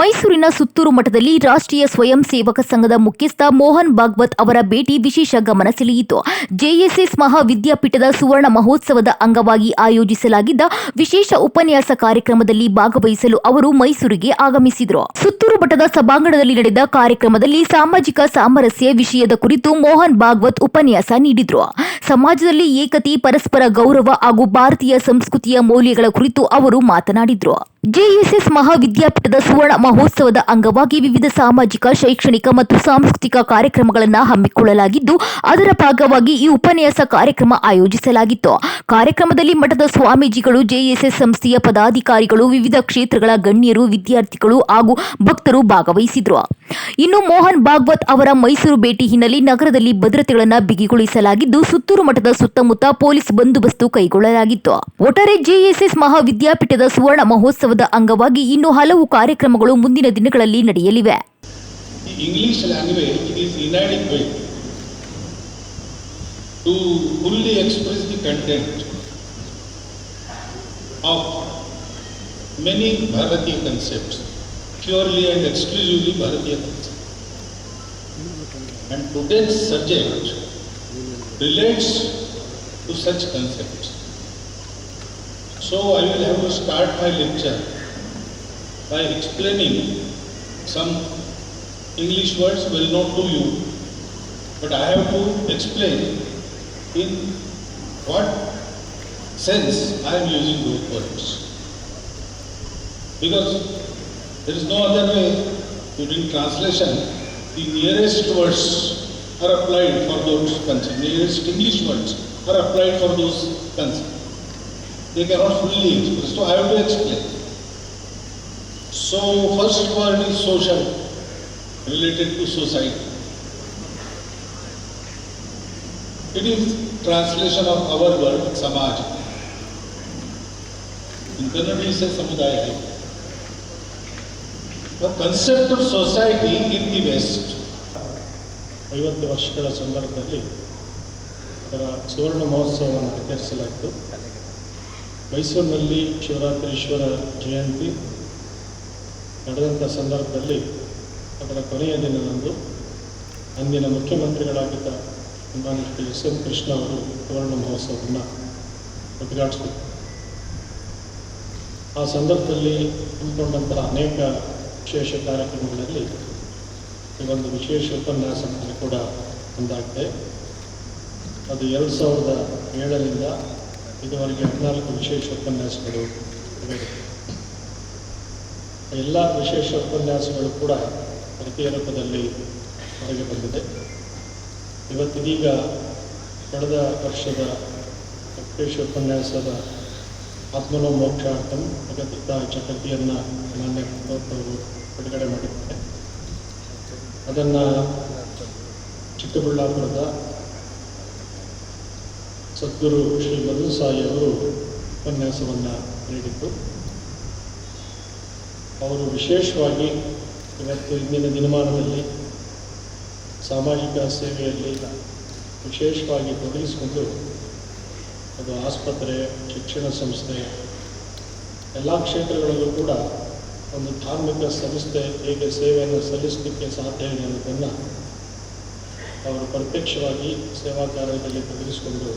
ಮೈಸೂರಿನ ಸುತ್ತೂರು ಮಠದಲ್ಲಿ ರಾಷ್ಟ್ರೀಯ ಸ್ವಯಂ ಸೇವಕ ಸಂಘದ ಮುಖ್ಯಸ್ಥ ಮೋಹನ್ ಭಾಗವತ್ ಅವರ ಭೇಟಿ ವಿಶೇಷ ಗಮನ ಸೆಳೆಯಿತು. ಜೆಎಸ್ಎಸ್ ಮಹಾವಿದ್ಯಾಪೀಠದ ಸುವರ್ಣ ಮಹೋತ್ಸವದ ಅಂಗವಾಗಿ ಆಯೋಜಿಸಲಾಗಿದ್ದ ವಿಶೇಷ ಉಪನ್ಯಾಸ ಕಾರ್ಯಕ್ರಮದಲ್ಲಿ ಭಾಗವಹಿಸಲು ಅವರು ಮೈಸೂರಿಗೆ ಆಗಮಿಸಿದರು. ಸುತ್ತೂರು ಮಠದ ಸಭಾಂಗಣದಲ್ಲಿ ನಡೆದ ಕಾರ್ಯಕ್ರಮದಲ್ಲಿ ಸಾಮಾಜಿಕ ಸಾಮರಸ್ಯ ವಿಷಯದ ಕುರಿತು ಮೋಹನ್ ಭಾಗವತ್ ಉಪನ್ಯಾಸ ನೀಡಿದರು. ಸಮಾಜದಲ್ಲಿ ಏಕತೆ, ಪರಸ್ಪರ ಗೌರವ ಹಾಗೂ ಭಾರತೀಯ ಸಂಸ್ಕೃತಿಯ ಮೌಲ್ಯಗಳ ಕುರಿತು ಅವರು ಮಾತನಾಡಿದರು. ಜೆಎಸ್ಎಸ್ ಮಹಾವಿದ್ಯಾಪೀಠದ ಸುವರ್ಣ ಮಹೋತ್ಸವದ ಅಂಗವಾಗಿ ವಿವಿಧ ಸಾಮಾಜಿಕ, ಶೈಕ್ಷಣಿಕ ಮತ್ತು ಸಾಂಸ್ಕೃತಿಕ ಕಾರ್ಯಕ್ರಮಗಳನ್ನು ಹಮ್ಮಿಕೊಳ್ಳಲಾಗಿದ್ದು, ಅದರ ಭಾಗವಾಗಿ ಈ ಉಪನ್ಯಾಸ ಕಾರ್ಯಕ್ರಮ ಆಯೋಜಿಸಲಾಗಿತ್ತು. ಕಾರ್ಯಕ್ರಮದಲ್ಲಿ ಮಠದ ಸ್ವಾಮೀಜಿಗಳು, ಜೆಎಸ್ಎಸ್ ಸಂಸ್ಥೆಯ ಪದಾಧಿಕಾರಿಗಳು, ವಿವಿಧ ಕ್ಷೇತ್ರಗಳ ಗಣ್ಯರು, ವಿದ್ಯಾರ್ಥಿಗಳು ಹಾಗೂ ಭಕ್ತರು ಭಾಗವಹಿಸಿದ್ರು. ಇನ್ನು ಮೋಹನ್ ಭಾಗವತ್ ಅವರ ಮೈಸೂರು ಭೇಟಿ ಹಿನ್ನೆಲೆ ನಗರದಲ್ಲಿ ಭದ್ರತೆಗಳನ್ನು ಬಿಗಿಗೊಳಿಸಲಾಗಿದ್ದು, ಸುತ್ತೂರು ಮಠದ ಸುತ್ತಮುತ್ತ ಪೊಲೀಸ್ ಬಂದೋಬಸ್ತ್ ಕೈಗೊಳ್ಳಲಾಗಿತ್ತು. ಒಟ್ಟಾರೆ ಜೆಎಸ್ಎಸ್ ಮಹಾವಿದ್ಯಾಪೀಠದ ಸುವರ್ಣ ಮಹೋತ್ಸವದ ಅಂಗವಾಗಿ ಇನ್ನು ಹಲವು ಕಾರ್ಯಕ್ರಮಗಳು ಮುಂದಿನ ದಿನಗಳಲ್ಲಿ ನಡೆಯಲಿವೆ. English language is inadequate to fully express the content of many Bharatiya concepts, purely and exclusively Bharatiya concepts. And today's subject relates to such concepts. So I will have to start my lecture by explaining some English words well known to you, but I have to explain in what sense I am using those words. Because there is no other way. During translation, the nearest words are applied for those concepts. Nearest English words are applied for those concepts. They cannot fully express. So I have to explain. So first word is social, related to society. It is translation of our word samaj. In Kannada we say samudaya. The concept of society in the West. 50 ವರ್ಷಗಳ ಸಂದರ್ಭದಲ್ಲಿ ಅದರ ಸುವರ್ಣ ಮಹೋತ್ಸವವನ್ನು ಆಚರಿಸಲಾಯಿತು. ಮೈಸೂರಿನಲ್ಲಿ ಶಿವರಾತ್ರೀಶ್ವರ ಜಯಂತಿ ನಡೆದಂಥ ಸಂದರ್ಭದಲ್ಲಿ ಅದರ ಕೊನೆಯ ದಿನದಂದು ಅಂದಿನ ಮುಖ್ಯಮಂತ್ರಿಗಳಾಗಿದ್ದ ಶ್ರೀ ಎಸ್ ಎಂ ಕೃಷ್ಣ ಅವರು ಸುವರ್ಣ ಮಹೋತ್ಸವವನ್ನು ಉದ್ಘಾಟಿಸಿದರು. ಆ ಸಂದರ್ಭದಲ್ಲಿ ಹಮ್ಮಿಕೊಂಡಂತಹ ಅನೇಕ ವಿಶೇಷ ಕಾರ್ಯಕ್ರಮಗಳಲ್ಲಿ ಈ ಒಂದು ವಿಶೇಷ ಉಪನ್ಯಾಸವನ್ನು ಕೂಡ ಒಂದಾಗಿದೆ. ಅದು 2007ರಿಂದ ಇದುವರೆಗೆ 14 ವಿಶೇಷ ಉಪನ್ಯಾಸಗಳು ಇವೆ. ಎಲ್ಲ ವಿಶೇಷ ಉಪನ್ಯಾಸಗಳು ಕೂಡ ಕೃತಿಯ ರೂಪದಲ್ಲಿ ಹೊರಗೆ ಬಂದಿದೆ. ಇವತ್ತಿದೀಗ ಕಳೆದ ವರ್ಷದ ವಿಶೇಷ ಉಪನ್ಯಾಸದ ಆತ್ಮನೋ ಮೋಕ್ಷಾರ್ಥಂ ಜಗತ್ತಿದ್ದಾಚ ಕೃತಿಯನ್ನು ಮಾನ್ಯ ಅವರು ಬಿಡುಗಡೆ ಮಾಡಿದ್ದಾರೆ. ಅದನ್ನು ಚಿಕ್ಕಬಳ್ಳಾಪುರದ ಸದ್ಗುರು ಶ್ರೀ ಮಧು ಸಾಯಿ ಅವರು ಉಪನ್ಯಾಸವನ್ನು ನೀಡಿದ್ದು, ಅವರು ವಿಶೇಷವಾಗಿ ಇವತ್ತು ಇಂದಿನ ದಿನಮಾನದಲ್ಲಿ ಸಾಮಾಜಿಕ ಸೇವೆಯಲ್ಲಿ ವಿಶೇಷವಾಗಿ ತೊಡಗಿಸಿಕೊಂಡು ಅದು ಆಸ್ಪತ್ರೆ, ಶಿಕ್ಷಣ ಸಂಸ್ಥೆ, ಎಲ್ಲ ಕ್ಷೇತ್ರಗಳಲ್ಲೂ ಕೂಡ ಒಂದು ಧಾರ್ಮಿಕ ಸಂಸ್ಥೆ ಹೇಗೆ ಸೇವೆಯನ್ನು ಸಲ್ಲಿಸಲಿಕ್ಕೆ ಸಾಧ್ಯ ಇದೆ ಅನ್ನೋದನ್ನು ಅವರು ಪ್ರತ್ಯಕ್ಷವಾಗಿ ಸೇವಾ ಕಾರ್ಯದಲ್ಲಿ ತೊಡಗಿಸಿಕೊಂಡು